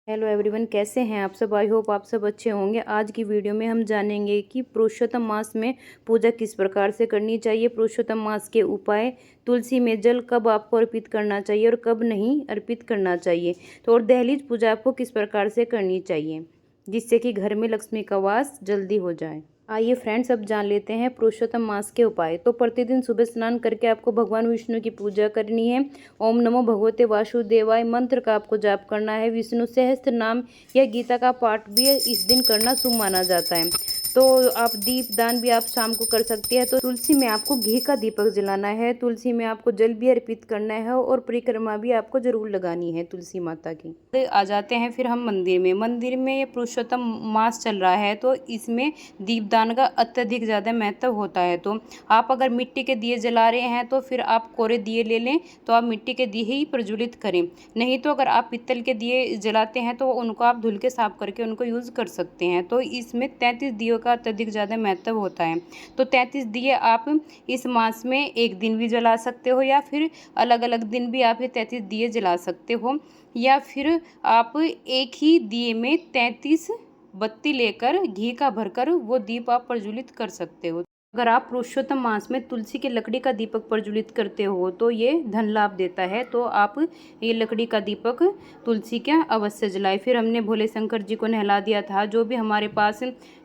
Hello everyone, कैसे हैं आप सब। आई होप आप सब अच्छे होंगे। आज की वीडियो में हम जानेंगे कि पुरुषोत्तम मास में पूजा किस प्रकार से करनी चाहिए, पुरुषोत्तम मास के उपाय, तुलसी में जल कब आपको अर्पित करना चाहिए और कब नहीं अर्पित करना चाहिए, तो और दहलीज पूजा आपको किस प्रकार से करनी चाहिए जिससे कि घर में लक्ष्मी का वास जल्दी हो जाए। आइए फ्रेंड्स, अब जान लेते हैं पुरुषोत्तम मास के उपाय। तो प्रतिदिन सुबह स्नान करके आपको भगवान विष्णु की पूजा करनी है। ओम नमो भगवते वासुदेवाय मंत्र का आपको जाप करना है। विष्णु सहस्त्र नाम या गीता का पाठ भी इस दिन करना शुभ माना जाता है। तो आप दीप दान भी आप शाम को कर सकते हैं। तो तुलसी में आपको घी का दीपक जलाना है, तुलसी में आपको जल भी अर्पित करना है और परिक्रमा भी आपको जरूर लगानी है तुलसी माता की। तो आ जाते हैं फिर हम मंदिर में ये पुरुषोत्तम मास चल रहा है तो इसमें दीपदान का अत्यधिक ज़्यादा महत्व होता है। तो आप अगर मिट्टी के दिए जला रहे हैं तो फिर आप कोरे दिए ले लें, तो आप मिट्टी के दिए ही प्रज्वलित करें। नहीं तो अगर आप पित्तल के दिए जलाते हैं तो उनको आप धुल के साफ करके उनको यूज़ कर सकते हैं। तो इसमें 33 दियों का अत्यधिक ज़्यादा महत्व होता है। तो 33 दिए आप इस मास में एक दिन भी जला सकते हो या फिर अलग अलग दिन भी आप ये 33 दिए जला सकते हो, या फिर आप एक ही दिए में 33 बत्ती लेकर घी का भरकर वो दीप आप प्रज्वलित कर सकते हो। अगर आप पुरुषोत्तम मास में तुलसी की लकड़ी का दीपक प्रज्वलित करते हो तो ये धन लाभ देता है। तो आप ये लकड़ी का दीपक तुलसी का अवश्य जलाए। फिर हमने भोले शंकर जी को नहला दिया था। जो भी हमारे पास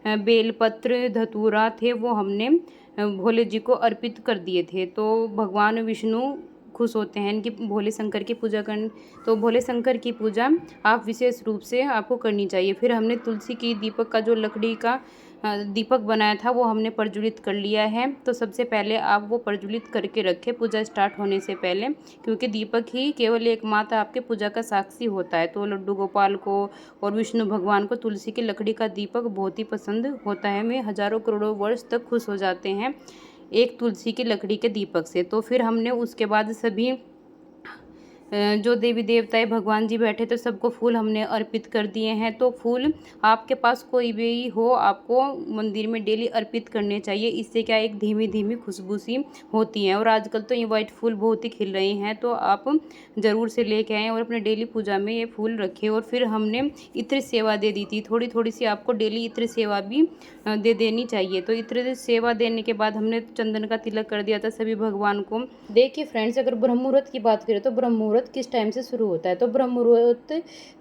बेलपत्र धतूरा थे वो हमने भोले जी को अर्पित कर दिए थे। तो भगवान विष्णु खुश होते हैं इनकी भोले शंकर की पूजा करने। तो भोले शंकर की पूजा आप विशेष रूप से आपको करनी चाहिए। फिर हमने तुलसी की दीपक का जो लकड़ी का दीपक बनाया था वो हमने प्रज्वलित कर लिया है। तो सबसे पहले आप वो प्रज्वलित करके रखें पूजा स्टार्ट होने से पहले, क्योंकि दीपक ही केवल एकमात्र आपके पूजा का साक्षी होता है। तो लड्डू गोपाल को और विष्णु भगवान को तुलसी की लकड़ी का दीपक बहुत ही पसंद होता है। वे हजारों करोड़ों वर्ष तक खुश हो जाते हैं एक तुलसी की लकड़ी के दीपक से। तो फिर हमने उसके बाद सभी जो देवी देवताएं भगवान जी बैठे तो सबको फूल हमने अर्पित कर दिए हैं। तो फूल आपके पास कोई भी हो आपको मंदिर में डेली अर्पित करने चाहिए। इससे क्या एक धीमी धीमी खुशबू सी होती है। और आजकल तो ये वाइट फूल बहुत ही खिल रहे हैं, तो आप ज़रूर से लेके आएँ और अपने डेली पूजा में ये फूल रखें। और फिर हमने इत्र सेवा दे दी थी, थोड़ी थोड़ी सी आपको डेली इत्र सेवा भी दे देनी चाहिए। तो इत्र सेवा देने के बाद हमने चंदन का तिलक कर दिया था सभी भगवान को। देखिए फ्रेंड्स, अगर ब्रह्म मुहूर्त की बात करें तो ब्रह्म मुहूर्त किस टाइम से शुरू होता है। तो ब्रह्म मुहूर्त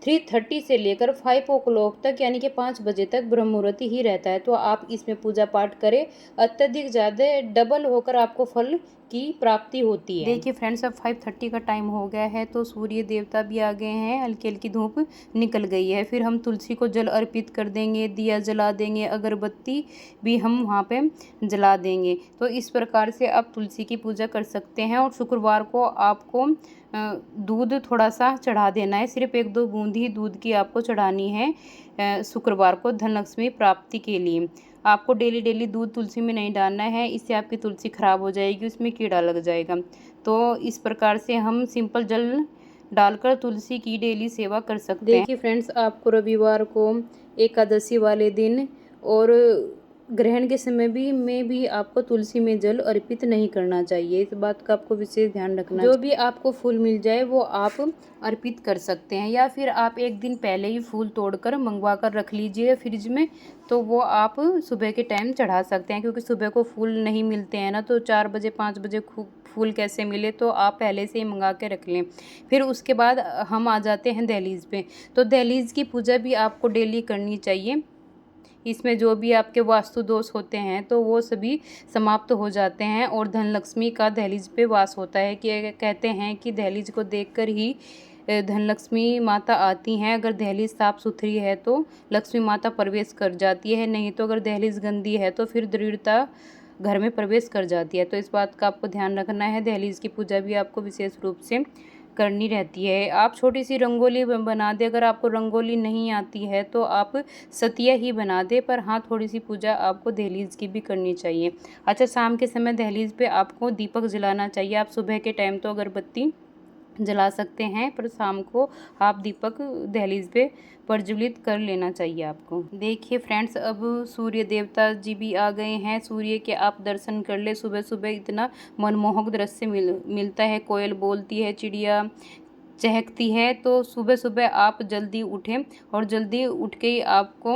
3:30 से लेकर 5 o'clock तक, यानी कि 5 बजे तक ब्रह्म मुहूर्त ही रहता है। तो आप इसमें पूजा पाठ करें, अत्यधिक ज़्यादा डबल होकर आपको फल की प्राप्ति होती है। देखिए फ्रेंड्स, अब 5:30 का टाइम हो गया है तो सूर्य देवता भी आ गए हैं, हल्की हल्की धूप निकल गई है। फिर हम तुलसी को जल अर्पित कर देंगे, दिया जला देंगे, अगरबत्ती भी हम वहाँ पे जला देंगे। तो इस प्रकार से आप तुलसी की पूजा कर सकते हैं। और शुक्रवार को आपको दूध थोड़ा सा चढ़ा देना है, सिर्फ 1-2 बूंद ही दूध की आपको चढ़ानी है शुक्रवार को धनलक्ष्मी प्राप्ति के लिए। आपको डेली डेली दूध तुलसी में नहीं डालना है, इससे आपकी तुलसी खराब हो जाएगी, उसमें कीड़ा लग जाएगा। तो इस प्रकार से हम सिंपल जल डालकर तुलसी की डेली सेवा कर सकते हैं। देखिए फ्रेंड्स, आपको रविवार को एकादशी वाले दिन और ग्रहण के समय भी आपको तुलसी में जल अर्पित नहीं करना चाहिए। इस बात का आपको विशेष ध्यान रखना है। जो भी आपको फूल मिल जाए वो आप अर्पित कर सकते हैं, या फिर आप एक दिन पहले ही फूल तोड़कर मंगवा कर रख लीजिए फ्रिज में, तो वो आप सुबह के टाइम चढ़ा सकते हैं। क्योंकि सुबह को फूल नहीं मिलते हैं ना, तो 4 बजे 5 बजे फूल कैसे मिले, तो आप पहले से ही मंगा के रख लें। फिर उसके बाद हम आ जाते हैं दहलीज पे। तो दहलीज की पूजा भी आपको डेली करनी चाहिए। इसमें जो भी आपके वास्तु दोष होते हैं तो वो सभी समाप्त हो जाते हैं और धन लक्ष्मी का दहलीज पे वास होता है। कि कहते हैं कि दहलीज को देखकर ही धन लक्ष्मी माता आती हैं। अगर दहलीज साफ़ सुथरी है तो लक्ष्मी माता प्रवेश कर जाती है, नहीं तो अगर दहलीज गंदी है तो फिर दृढ़ता घर में प्रवेश कर जाती है। तो इस बात का आपको ध्यान रखना है। दहलीज की पूजा भी आपको विशेष रूप से करनी रहती है। आप छोटी सी रंगोली बना दें, अगर आपको रंगोली नहीं आती है तो आप सतिया ही बना दें, पर हाँ थोड़ी सी पूजा आपको दहलीज की भी करनी चाहिए। अच्छा, शाम के समय दहलीज पे आपको दीपक जलाना चाहिए। आप सुबह के टाइम तो अगरबत्ती जला सकते हैं, पर शाम को आप दीपक दहलीज पे प्रज्वलित कर लेना चाहिए आपको। देखिए फ्रेंड्स, अब सूर्य देवता जी भी आ गए हैं। सूर्य के आप दर्शन कर ले। सुबह सुबह इतना मनमोहक दृश्य मिलता है। कोयल बोलती है, चिड़िया चहकती है। तो सुबह सुबह आप जल्दी उठें और जल्दी उठ के ही आपको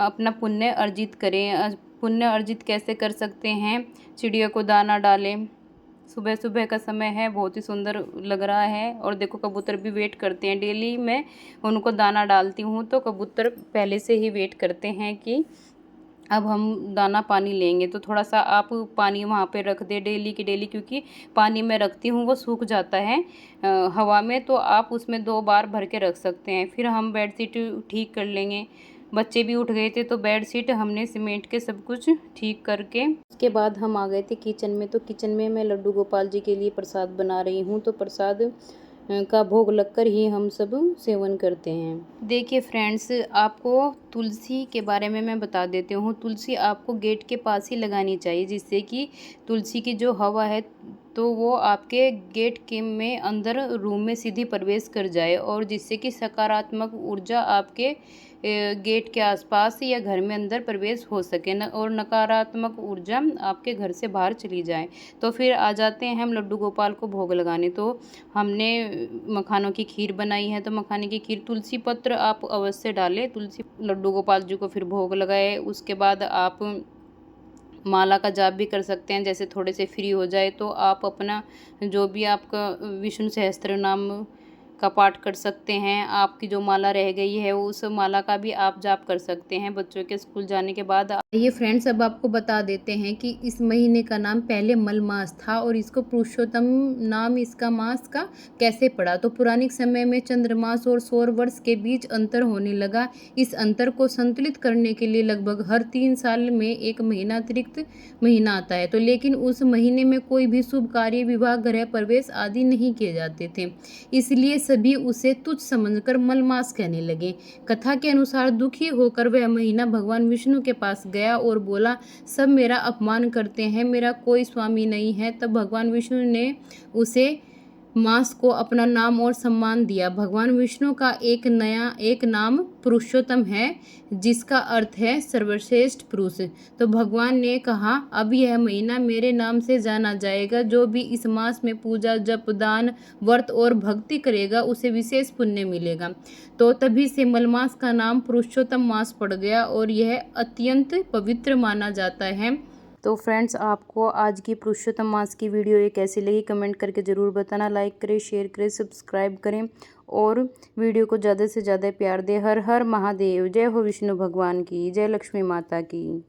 अपना पुण्य अर्जित करें। पुण्य अर्जित कैसे कर सकते हैं? चिड़िया को दाना डालें। सुबह सुबह का समय है, बहुत ही सुंदर लग रहा है। और देखो कबूतर भी वेट करते हैं। डेली मैं उनको दाना डालती हूँ तो कबूतर पहले से ही वेट करते हैं कि अब हम दाना पानी लेंगे। तो थोड़ा सा आप पानी वहाँ पे रख दें डेली की डेली, क्योंकि पानी मैं रखती हूँ वो सूख जाता है हवा में। तो आप उसमें 2 बार भर के रख सकते हैं। फिर हम बेडशीट ठीक कर लेंगे। बच्चे भी उठ गए थे तो बेडशीट हमने सीमेंट के सब कुछ ठीक करके उसके बाद हम आ गए थे किचन में। तो किचन में मैं लड्डू गोपाल जी के लिए प्रसाद बना रही हूँ। तो प्रसाद का भोग लगकर ही हम सब सेवन करते हैं। देखिए फ्रेंड्स, आपको तुलसी के बारे में मैं बता देती हूँ। तुलसी आपको गेट के पास ही लगानी चाहिए, जिससे कि तुलसी की जो हवा है तो वो आपके गेट के में अंदर रूम में सीधी प्रवेश कर जाए, और जिससे कि सकारात्मक ऊर्जा आपके गेट के आसपास या घर में अंदर प्रवेश हो सके और नकारात्मक ऊर्जा आपके घर से बाहर चली जाए। तो फिर आ जाते हैं हम लड्डू गोपाल को भोग लगाने। तो हमने मखानों की खीर बनाई है। तो मखाने की खीर, तुलसी पत्र आप अवश्य डालें। तुलसी लड्डू गोपाल जी को फिर भोग लगाए। उसके बाद आप माला का जाप भी कर सकते हैं। जैसे थोड़े से फ्री हो जाए तो आप अपना जो भी आपका विष्णु सहस्त्र नाम का पाठ कर सकते हैं। आपकी जो माला रह गई है उस माला का भी आप जाप कर सकते हैं बच्चों के स्कूल जाने के बाद। ये फ्रेंड्स, अब आपको बता देते हैं कि इस महीने का नाम पहले मल मास था और इसको पुरुषोत्तम नाम इसका मास का कैसे पड़ा। तो पुरानिक समय में चंद्रमास और सौर वर्ष के बीच अंतर होने लगा। इस अंतर को संतुलित करने के लिए लगभग हर 3 साल में एक महीना अतिरिक्त महीना आता है। तो लेकिन उस महीने में कोई भी शुभ कार्य, विवाह, गृह प्रवेश आदि नहीं किए जाते थे, इसलिए सभी उसे तुच्छ समझकर मलमास कहने लगे। कथा के अनुसार दुखी होकर वह महीना भगवान विष्णु के पास गया और बोला, सब मेरा अपमान करते हैं, मेरा कोई स्वामी नहीं है। तब भगवान विष्णु ने उसे मास को अपना नाम और सम्मान दिया। भगवान विष्णु का एक नाम पुरुषोत्तम है, जिसका अर्थ है सर्वश्रेष्ठ पुरुष। तो भगवान ने कहा, अब यह महीना मेरे नाम से जाना जाएगा। जो भी इस मास में पूजा, जप, दान, व्रत और भक्ति करेगा उसे विशेष पुण्य मिलेगा। तो तभी से मलमास का नाम पुरुषोत्तम मास पड़ गया और यह अत्यंत पवित्र माना जाता है। तो फ्रेंड्स, आपको आज की पुरुषोत्तम मास की वीडियो ये कैसी लगी कमेंट करके ज़रूर बताना। लाइक करें, शेयर करें, सब्सक्राइब करें और वीडियो को ज़्यादा से ज़्यादा प्यार दें। हर हर महादेव। जय हो विष्णु भगवान की, जय लक्ष्मी माता की।